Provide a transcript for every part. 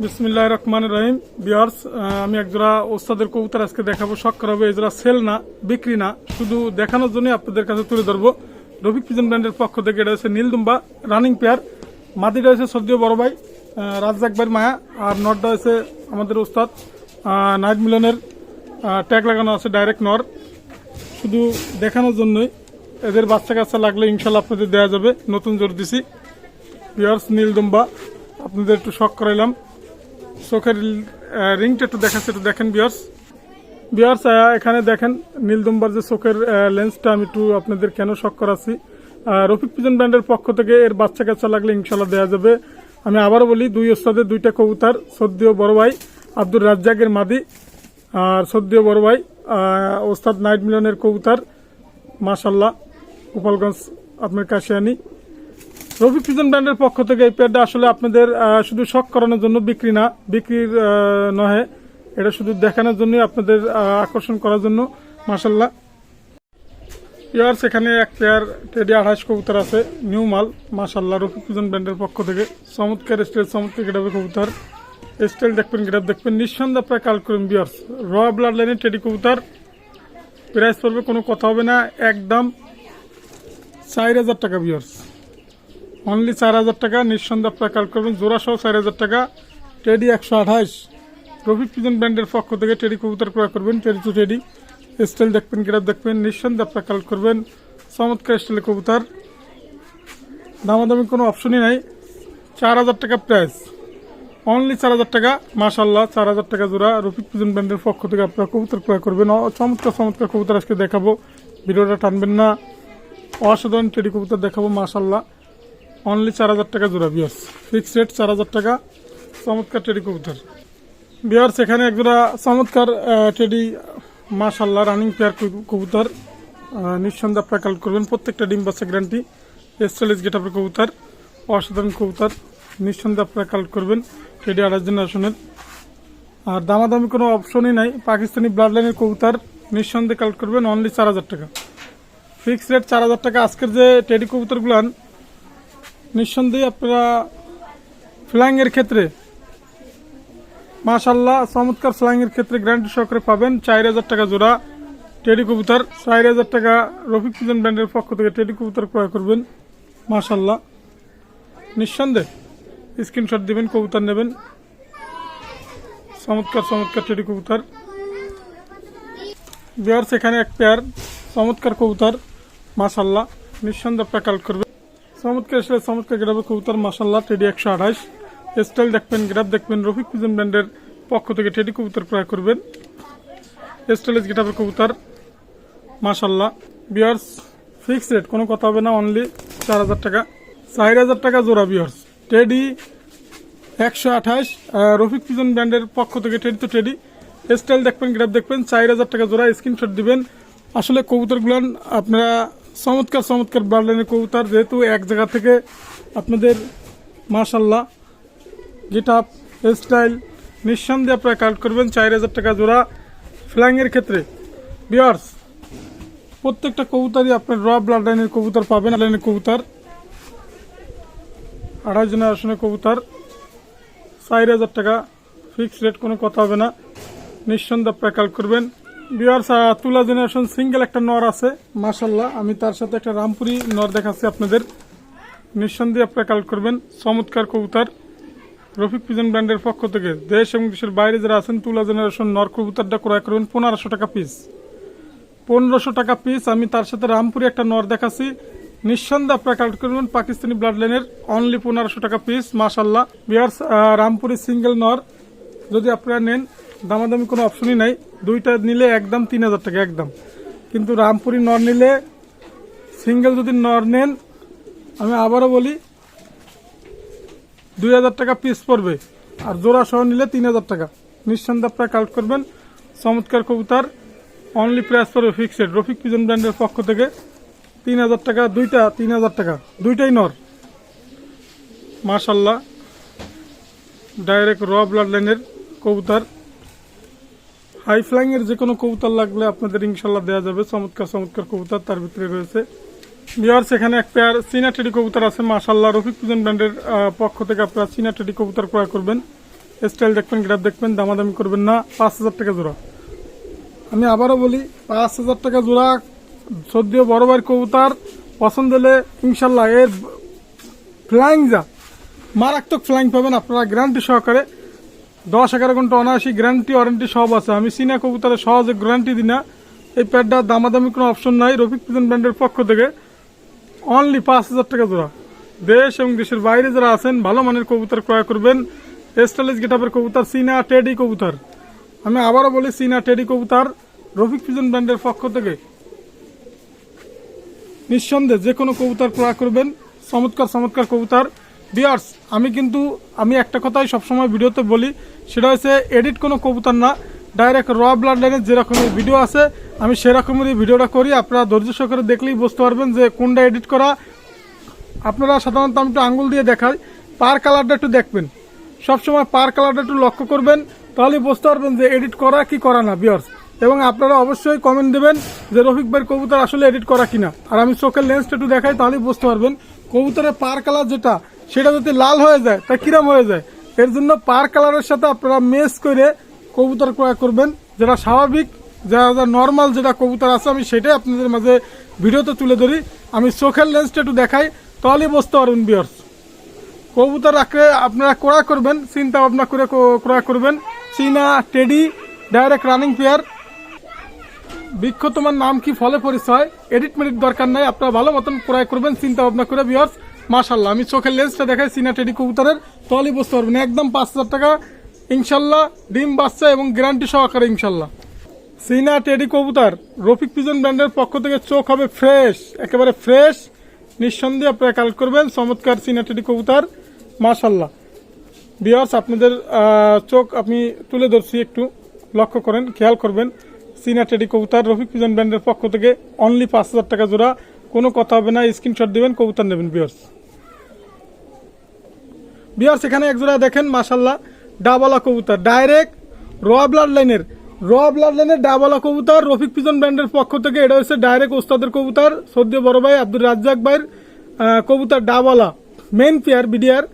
বিসমিল্লাহির রহমানির রহিম। ভিউয়ার্স, আমি একজোড়া ওস্তাদের কবুতর আজকে দেখাবো। শখ করাবো। এজোড়া সেল না, বিক্রি না, শুধু দেখানোর জন্য আপনাদের কাছে তুলে ধরবো। রফিক পিজন ব্র্যান্ডের পক্ষ থেকে এটা হচ্ছে নীলদুম্বা রানিং পেয়ার। মাদিটা হচ্ছে সদ্য বড় ভাই রাজ্জাক ভাইয়ের মায়া, আর নরটা হচ্ছে আমাদের ওস্তাদ নাইট মিলনের ট্যাগ লাগানো আছে, ডাইরেক্ট নর। শুধু দেখানোর জন্যই, এদের বাচ্চা কাচ্চা লাগলে ইনশাল্লাহ আপনাদের দেওয়া যাবে। নতুন জোর দিছি। ভিউয়ার্স, নীলদুম্বা আপনাদের একটু শখ করাইলাম। চোখের রিংটা একটু দেখাচ্ছে, একটু দেখেন ভিউয়ার্স। এখানে দেখেন নীলদুম্বার যে চোখের লেন্সটা আমি একটু আপনাদের কেন শখ করাচ্ছি। রফিক পিজন ব্র্যান্ডের পক্ষ থেকে এর বাচ্চা কাচ্চা লাগলে ইনশাল্লাহ দেওয়া যাবে। আমি আবারও বলি, দুই ওস্তাদের দুইটা কবুতর, সদ্য বড় ভাই আব্দুর রাজ্জাকের মাদি আর সদ্য বড় ভাই ওস্তাদ নাইট মিলনের কবুতর। মাশাল্লাহ, গোপালগঞ্জ আপনার কাশিয়ানি। রফিক পিজন ব্র্যান্ডের পক্ষ থেকে এই পেয়ারটা আসলে আপনাদের শুধু শখ করানোর জন্য, বিক্রি না, বিক্রির নহে, এটা শুধু দেখানোর জন্য, আপনাদের আকর্ষণ করার জন্য। মাশাল্লাহ ভিউয়ার্স, এখানে এক পেয়ার টেডি 28 কবুতর আছে, নিউ মাল। মাশাল্লাহ, রফিক পিজন ব্র্যান্ডের পক্ষ থেকে চমৎকার স্টাইল, চমৎকার গেটাবে কবুতর। স্টাইল দেখবেন, গেটাপ দেখবেন, নিঃসন্দেহে আপনারা কাল করবেন। ভিউয়ার্স, র ব্লাড লাইনের টেডি কবুতর। প্রাইস পড়বে, কোনো কথা হবে না, একদম 4000 টাকা। ভিউয়ার্স, অনলি 4000 টাকা, নিঃসন্দেহে আপনারা কাল করবেন। জোড়া সহ 4000 টাকা। টেডি 128 রফিক পিজন ব্র্যান্ডের পক্ষ থেকে টেডি কবুতর ক্রয় করবেন। টেডি টু টেডি স্টাইল দেখবেন, গেটাপ দেখবেন, নিঃসন্দেহে আপনারা কাল করবেন। চমৎকার স্টাইলের কবুতর, দামাদামি কোনো অপশনই নাই। 4000 টাকা প্রাইস, অনলি 4000 টাকা। মাশাল্লাহ, 4000 টাকা জোড়া। রফিক পিজন ব্র্যান্ডের পক্ষ থেকে আপনারা কবুতর ক্রয় করবেন। চমৎকার চমৎকার কবুতর আজকে দেখাবো, ভিডিওটা টানবেন না। অসাধারণ টেডি কবুতর দেখাবো। মাশাল্লাহ, অনলি 4000 টাকা জোড়া। ভিউয়ার্স, ফিক্স রেট 4000 টাকা। চমৎকার টেডি কবুতর। ভিউয়ার্স, এখানে একজোড়া চমৎকার টেডি, মাশাল্লাহ, রানিং পেয়ার কবুতর। নিঃসন্দেহে আপনারা কালেক্ট করবেন। প্রত্যেকটা ডিম বাচ্চা গ্যারান্টি। স্টাইলিশ গেটআপের কবুতর, অসাধারণ কবুতর। নিঃসন্দেহে আপনারা কালেক্ট করবেন। টেডি 28 জেনারেশনের, আর দামাদামি কোনো অপশনই নাই। পাকিস্তানি ব্লাড লাইনের কবুতর, নিঃসন্দেহে কালেক্ট করবেন। অনলি 4000 টাকা, ফিক্স রেট 4000 টাকা। আজকের যে টেডি কবুতরগুলান, নিঃসন্দেহে আপনারা ফ্লাইংয়ের ক্ষেত্রে, মাশাল্লাহ, চমৎকার ফ্লাইংয়ের ক্ষেত্রে গ্যারান্টি সহকারে পাবেন। 4000 টাকা জোড়া টেডি কবুতর। 4000 টাকা রফিক পিজন ব্র্যান্ডের পক্ষ থেকে টেডি কবুতর ক্রয় করবেন। মাশাল্লাহ, নিঃসন্দেহে স্ক্রিনশট দিবেন, কবুতর নেবেন। চমৎকার চমৎকার টেডি কবুতর। ভিউয়ার্স, এখানে এক পেয়ার চমৎকার কবুতর। মাশাল্লাহ, নিঃসন্দেহে আপনারা কালেক্ট করবেন। চমৎকার আসলে চমৎকার গেটাপের কবুতর। মাশাল্লাহ, টেডি 128 স্টাইল দেখবেন, গেটাপ দেখবেন। রফিক পিজন ব্র্যান্ডের পক্ষ থেকে টেডি কবুতর ক্রয় করবেন। স্টাইলিশ গেটাপের কবুতর। মাশাল্লাহ ভিউয়ার্স, ফিক্স রেট, কোনো কথা হবে না, অনলি 4000 টাকা। 4000 টাকা জোড়া। ভিউয়ার্স, টেডি 128 রফিক পিজন ব্র্যান্ডের পক্ষ থেকে টেডি তো টেডি। স্টাইল দেখবেন, গেটাপ দেখবেন। 4000 টাকা জোড়া। স্ক্রিনশট দিবেন। আসলে কবুতরগুলো আপনারা চমৎকার চমৎকার ব্লাড লাইনের কবুতর, যেহেতু এক জায়গা থেকে আপনাদের মাশাল্লাহ গেটআপ স্টাইল, নিঃসন্দেহে আপনারা কালেক্ট করবেন। 4000 টাকা জোড়া ফ্লাইংয়ের ক্ষেত্রে। ভিউয়ার্স, প্রত্যেকটা কবুতরই আপনার র ব্লাড লাইনের কবুতর পাবেন। লাইনের কবুতর 28 জেনারেশনের কবুতর। 4000 টাকা ফিক্স রেট, কোনো কথা হবে না, নিঃসন্দেহে আপনারা কালেক্ট করবেন। ভিউয়ার্স, তুলা জেনারেশন সিঙ্গেল একটা নর আছে। মাশাল্লাহ, আমি তার সাথে একটা রামপুরি নর দেখাচ্ছি আপনাদের। নিঃসন্দেহে আপনারা কালেক্ট করবেন। চমৎকার কবুতর। রফিক পিজন ব্র্যান্ডের পক্ষ থেকে দেশ এবং দেশের বাইরে যারা আছেন, তুলা জেনারেশন নর কবুতরটা ক্রয় করবেন 1500 টাকা পিস। 1500 টাকা পিস। আমি তার সাথে রামপুরি একটা নর দেখাচ্ছি। নিঃসন্দেহে আপনারা কালেক্ট করবেন। পাকিস্তানি ব্লাড লাইনের, অনলি 1500 টাকা পিস। মাশাল্লাহ ভিউয়ার্স, রামপুরি সিঙ্গেল নর যদি আপনারা নেন, দামাদামি কোনো অপশনই নাই। দুইটা নিলে একদম 3000 টাকা একদম। কিন্তু রামপুরি নর নিলে, সিঙ্গেল যদি নর নেন, আমি আবারও বলি 2000 টাকা পিস পড়বে। আর জোড়া সহ নিলে 3000 টাকা। নিঃসন্দেহে আপনারা কালেক্ট করবেন। চমৎকার কবুতর, অনলি প্রাইস পড়বে ফিক্সড। রফিক পিজন ব্র্যান্ডের পক্ষ থেকে 3000 টাকা। দুইটা 3000 টাকা, দুইটাই নর। মাশাল্লাহ, ডাইরেক্ট র ব্লাড লাইনের কবুতর। হাই ফ্লাইংয়ের যে কোনো কবুতর লাগলে আপনাদের ইনশাল্লাহ দেওয়া যাবে। চমৎকার চমৎকার কবুতর তার ভিতরে রয়েছে। ভিউয়ার্স, এখানে এক পেয়ার চীনা টেডি কবুতর আছে। মাশাল্লাহ, রফিক পিজন ব্র্যান্ডের পক্ষ থেকে আপনারা চীনা টেডি কবুতর ক্রয় করবেন। স্টাইল দেখবেন, গ্রাফ দেখবেন, দামাদামি করবেন না। 5,000 টাকা জোড়া। আমি আবারও বলি 5,000 টাকা জোড়া। সদ্য বড় ভাইয়ের কবুতর পছন্দ হলে ইনশাল্লাহ এর ফ্লাইং যা মারাত্মক ফ্লাইং পাবেন আপনারা গ্যারান্টি সহকারে। 10-11 ঘন্টা অনায়াসী গ্যারান্টি ওয়ারেন্টি সব আছে। আমি চীনা কবুতরে সহজে গ্যারান্টি দিই না। এই প্যাডটা দামাদামি কোনো অপশন নাই। রফিক পিজন ব্র্যান্ডের পক্ষ থেকে অনলি 5,000 টাকা জোড়া। দেশ এবং দেশের বাইরে যারা আছেন ভালো মানের কবুতর ক্রয় করবেন। স্টাইলিশ গেটআপের কবুতর, চীনা টেডি কবুতর। আমি আবারও বলি চীনা টেডি কবুতর রফিক পিজন ব্র্যান্ডের পক্ষ থেকে নিঃসন্দেহে যে কোনো কবুতর ক্রয় করবেন। চমৎকার চমৎকার কবুতর। ভিউয়ার্স, আমি একটা কথাই সবসময় ভিডিওতে বলি, সেটা হচ্ছে এডিট কোনো কবুতর না। ডাইরেক্ট র ব্লাড লাইনের যেরকমের ভিডিও আছে আমি সেরকমেরই ভিডিওটা করি। আপনারা ধৈর্য সহকারে দেখলেই বুঝতে পারবেন যে কোনটা এডিট করা। আপনারা সাধারণত আমি একটু আঙ্গুল দিয়ে দেখাই, পার কালারটা একটু দেখবেন, সবসময় পার কালারটা একটু লক্ষ্য করবেন, তাহলে বুঝতে পারবেন যে এডিট করা কি করা না। ভিউয়ার্স, এবং আপনারা অবশ্যই কমেন্ট দেবেন যে রফিক ভাইয়ের কবুতর আসলে এডিট করা কিনা। আর আমি চোখের লেন্সটা একটু দেখাই, তাহলেই বুঝতে পারবেন কবুতরের পার কালার যেটা সেটা যদি লাল হয়ে যায় তা কিরম হয়ে যায়। এর জন্য পার কালারের সাথে আপনারা মেস করে কবুতর ক্রয় করবেন। যেটা স্বাভাবিক, যারা নর্মাল যেটা কবুতর আছে আমি সেটাই আপনাদের মাঝে ভিডিওতে তুলে ধরি। আমি চোখের লেন্সটা একটু দেখাই, তাহলেই বুঝতে পারবেন। ভিউয়ার্স, কবুতর রাখলে আপনারা ক্রয় করবেন চিন্তা ভাবনা করে ক্রয় করবেন। চীনা টেডি ডাইরেক্ট রানিং পেয়ার। বৃক্ষ তোমার নাম কি ফলে পরিচয়, এডিট মেডিট দরকার নাই। আপনারা ভালো মতন ক্রয় করবেন চিন্তা ভাবনা করে। ভিউয়ার্স, মাশাল্লাহ, আমি চোখের লেন্সটা দেখাই চীনা টেডি কবুতরের, তাহলেই বুঝতে পারবেন। একদম 5,000 টাকা ইনশাল্লাহ, ডিম বাচ্চা এবং গ্যারান্টি সহকারে ইনশাল্লাহ। চীনা টেডি কবুতর রফিক পিজন ব্র্যান্ডের পক্ষ থেকে চোখ হবে ফ্রেশ, একেবারে ফ্রেশ। নিঃসন্দেহে আপনারা কালেক্ট করবেন চমৎকার চীনা টেডি কবুতর। মাশাল্লাহ ভিউয়ার্স, আপনাদের চোখ আমি তুলে ধরছি, একটু লক্ষ্য করেন, খেয়াল করবেন। চীনা টেডি কবুতর রফিক পিজন ব্র্যান্ডের পক্ষ থেকে অনলি 5,000 টাকা জোড়া। কোনো কথা হবে না, স্ক্রিনশট দিবেন, কবুতর নেবেন। ভিউয়ার্স, এখানে এক জোড়া দেখেন মাশাল্লাহ, ডাবলা কবুতর, ডাইরেক্ট র ব্লাড লাইনের ডাবলা কবুতর রফিক পিজন ব্র্যান্ডের পক্ষ থেকে। এটা হচ্ছে ডাইরেক্ট ওস্তাদের কবুতর, সদ্য বড় ভাই আব্দুর রাজ্জাক ভাইয়ের কবুতর, ডাবলা মেইন পেয়ার। বিডিআর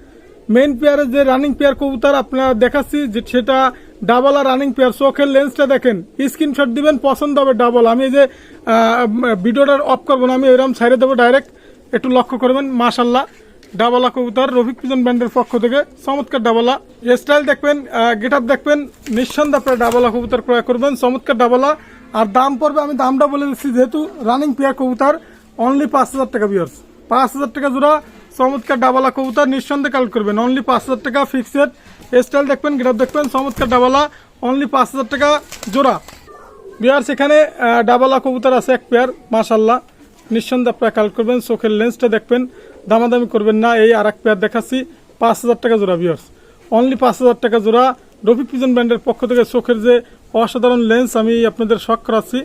মেইন পেয়ারের যে রানিং পেয়ার কবুতর আপনারা দেখাচ্ছি, যে সেটা ডাবলা রানিং পেয়ার। চোখের লেন্সটা দেখেন, স্ক্রিনশট দিবেন, পছন্দ হবে ডাবল। আমি এই যে ভিডিওটা অফ করবো না, আমি এরকম ছাইড়ে দেবো, ডাইরেক্ট একটু লক্ষ্য করবেন। মাশাল্লাহ, ডাবলা কবুতর রফিক পিজন ব্র্যান্ডের পক্ষ থেকে চমৎকার ডাবলা। স্টাইল দেখবেন, গেট আপ দেখবেন, নিঃসন্দেহে আপনারা ডাবলা কবুতর ক্রয় করবেন, চমৎকার ডাবলা। আর দাম পড়বে, আমি দামটা বলে দিচ্ছি, যেহেতু রানিং পেয়ার কবুতর অনলি 5,000 টাকা। ভিউয়ার্স, 5,000 টাকা জোড়া চমৎকার ডাবলা কবুতর, নিঃসন্দেহে কালেক্ট করবেন অনলি 5,000 টাকা ফিক্সড। স্টাইল দেখবেন, গেট আপ দেখবেন, চমৎকার ডাবলা অনলি 5,000 টাকা জোড়া। ভিউয়ার্স, এখানে ডাবলা কবুতর আছে এক পেয়ার, মাশাল্লাহ, নিঃসন্দেহে আপনারা কালেক্ট করবেন। চোখের লেন্সটা দেখবেন, দামাদামি করবেন না। এই আর এক পেয়ার দেখাচ্ছি, 5,000 টাকা জোড়া। ভিউয়ার্স, অনলি 5,000 টাকা জোড়া রফিক পিজন ব্র্যান্ডের পক্ষ থেকে। চোখের যে অসাধারণ লেন্স আমি আপনাদের শখ করাচ্ছি,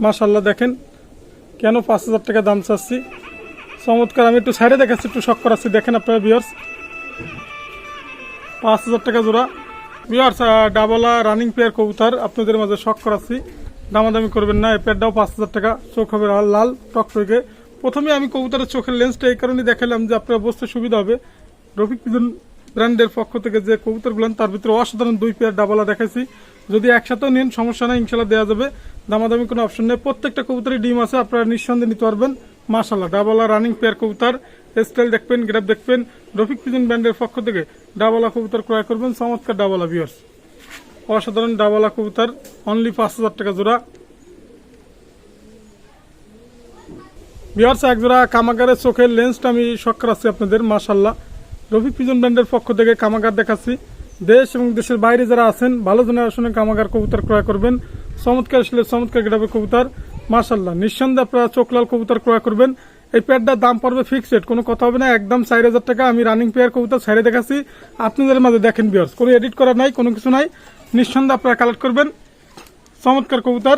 মাশাল্লাহ দেখেন, কেন 5,000 টাকা দাম চাচ্ছি, চমৎকার। আমি একটু সাইডে দেখাচ্ছি, একটু শখ করাচ্ছি, দেখেন আপনারা। ভিউয়ার্স, 5,000 টাকা জোড়া। ভিউয়ার্স, ডাবলা রানিং পেয়ার কবুতর আপনাদের মাঝে শখ করাচ্ছি, দামাদামি করবেন না। এই পেয়ারটাও 5,000 টাকা। চোখ হবে লাল টকটকে। প্রথমে আমি কবুতরের চোখের লেন্সটা এই কারণে দেখালাম যে আপনারা বুঝতে সুবিধা হবে। রফিক পিজন ব্র্যান্ডের পক্ষ থেকে যে কবুতরগুলো, তার ভিতরে অসাধারণ 2 পেয়ার ডাবলা দেখাইছি। যদি একসাথেও নেন সমস্যা নাই, ইনশাল্লাহ দেওয়া যাবে, দামাদামি কোনো অপশন নেই। প্রত্যেকটা কবুতরের ডিম আছে, আপনারা নিঃসন্দেহে নিতে পারবেন। মাশাল্লাহ, ডাবলা রানিং পেয়ার কবুতর। স্টাইল দেখবেন, গ্রাফ দেখবেন, রফিক পিজন ব্র্যান্ডের পক্ষ থেকে ডাবলা কবুতর ক্রয় করবেন, চমৎকার ডাবলা। ভিউয়ার্স, অসাধারণ ডাবলা কবুতর অনলি 5,000 টাকা জোড়া। ভিউয়ার্স, এক জোড়া কামাগারের চোখের লেন্সটা আমি শখ করাচ্ছি আপনাদের। মাশাল্লাহ, রফিক পিজন ব্র্যান্ডের পক্ষ থেকে কামাগার দেখাচ্ছি। দেশ এবং দেশের বাইরে যারা আছেন ভালো জেনারেশনের কামাগার কবুতর ক্রয় করবেন। চমৎকার আসলে চমৎকার গেটাপের কবুতর, মাশাল্লাহ, নিঃসন্দেহে আপনারা চোখলাল কবুতর ক্রয় করবেন। এই পেয়ারটার দাম পড়বে ফিক্সড, কোনো কথা হবে না, একদম 4,000 টাকা। আমি রানিং পেয়ার কবুতর ছাইড়ে দেখাচ্ছি আপনাদের মাঝে, দেখেন। ভিউয়ার্স, কোনো এডিট করা নাই, কোনো কিছু নাই, নিঃসন্দেহে আপনারা কালেক্ট করবেন চমৎকার কবুতর।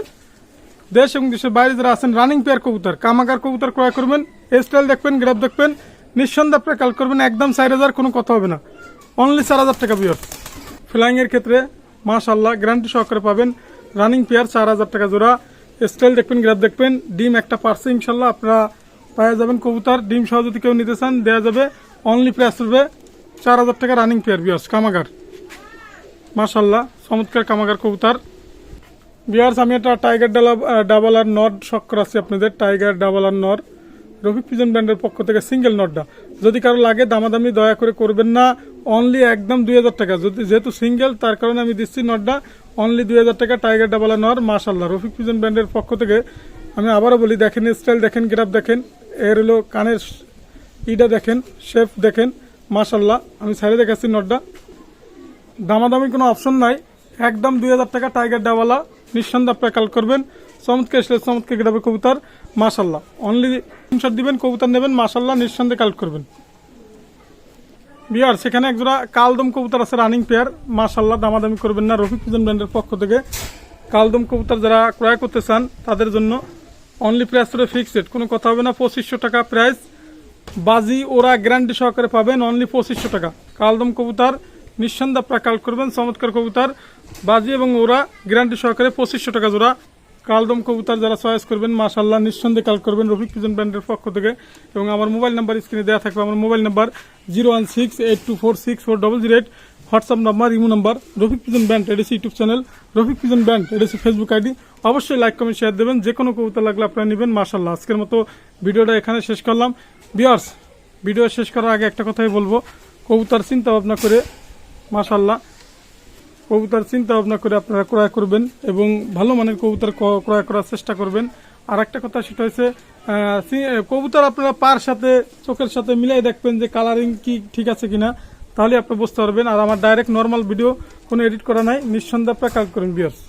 দেশ এবং দেশের বাইরে যারা আছেন রানিং পেয়ার কবুতর, কামাগার কবুতর ক্রয় করবেন। স্টাইল দেখবেন, গ্রাফ দেখবেন, নিঃসন্দেহে আপনারা কালেক্ট করবেন একদম 4,000, কোনো কথা হবে না, অনলি 4,000 টাকা। ভিউয়ার্স, ফ্লাইং এর ক্ষেত্রে মাশাল্লাহ গ্যারান্টি সহকারে পাবেন। রানিং পেয়ার 4,000 টাকা জোড়া। স্টাইল দেখবেন, গ্রাফ দেখবেন, ডিম একটা পারছে ইনশাল্লাহ আপনারা পাওয়া যাবেন কবুতর। ডিম সহ যদি কেউ নিতে চান দেওয়া যাবে। অনলি প্রাইস পড়বে 4,000 টাকা রানিং পেয়ার। ভিউয়ার্স, কামাগার মাশাআল্লাহ চমৎকার কামাগার কবুতর। ভিউয়ার্স আমি একটা টাইগার ডাবল আর নট শখ করাচ্ছি আপনাদের, টাইগার ডাবল আর নর রফিক পিজন ব্র্যান্ডের পক্ষ থেকে সিঙ্গেল নটটা। যদি কারো লাগে দামাদামি দয়া করে করবেন না, অনলি একদম 2000 টাকা। যদি যেহেতু সিঙ্গেল তার কারণে আমি দিচ্ছি নটটা অনলি 2000 টাকা, টাইগার ডাবল আর নর। মাশাআল্লাহ রফিক পিজন ব্র্যান্ডের পক্ষ থেকে আমি আবারও বলি, দেখেন স্টাইল দেখেন, গ্রাফ দেখেন, এর হলো কানের ইটা দেখেন, শেপ দেখেন, মাশাআল্লাহ। আমি সাইডে দেখাচ্ছি নটটা, দামাদামি কোনো অপশন নাই, একদম 2000 টাকা টাইগার ডাওয়ালা, নিঃসন্দেহে আপনারা কাল করবেন। চমৎকার স্টাইল চমৎকার গ্রাফের কবুতর, মাশাআল্লাহ। অনলি স্ক্রিনশট দিবেন, কবুতর নেবেন, মাশাআল্লাহ নিঃসন্দেহে কাল করবেন। বিয়ার সেখানে একজোড়া কালদম কবুতর আছে রানিং পেয়ার, মাশাআল্লাহ দামাদামি করবেন না। রফিক পিজন ব্র্যান্ডের পক্ষ থেকে কালদম কবুতর যারা ক্রয় করতে চান তাদের জন্য অনলি প্রাইস করে ফিক্সড, কোনো কথা হবে না। 2500 টাকা প্রাইস, বাজি ওরা গ্যারান্টি সহকারে পাবেন অনলি 2500 টাকা। কালদম কবুতর নিঃসন্দেহে আপনারা কাল করবেন, চমৎকার কবুতর, বাজি এবং ওরা গ্যারান্টি সহকারে 2500 টাকা জোড়া। কালদম কবুতর যারা চয়েস করবেন মাশাআল্লাহ নিঃসন্দেহে কাল করবেন রফিক পিজন ব্র্যান্ডের পক্ষ থেকে। এবং আমার মোবাইল নাম্বার স্ক্রিনে দেওয়া থাকবে, আমার mobile number 01682464008, WhatsApp number, imo number. Rafiq pigeon brand ADC YouTube channel, Rafiq pigeon brand ADC Facebook ID. অবশ্যই লাইক কমেন্ট শেয়ার দেবেন, যে কোনো কবুতর লাগলে আপনারা নেবেন। মাশাআল্লাহ আজকের মতো ভিডিওটা এখানে শেষ করলাম। ভিউয়ার্স ভিডিও শেষ করার আগে একটা কথাই বলবো, কবুতর চিন্তা ভাবনা করে মাশাআল্লাহ কবুতর চিন্তা ভাবনা করে আপনারা ক্রয় করবেন এবং ভালো মানের কবুতর ক্রয় করার চেষ্টা করবেন। আর একটা কথা সেটা হচ্ছে কবুতর আপনারা পার সাথে চোখের সাথে মিলাই দেখবেন যে কালারিং কি ঠিক আছে কিনা, তাহলে আপনি বুঝতে পারবেন। আর আমার ডাইরেক্ট নর্মাল ভিডিও কোনো এডিট করা নাই, নিঃসন্দেহে আপনারা কাজ করেন ভিউয়ার্স।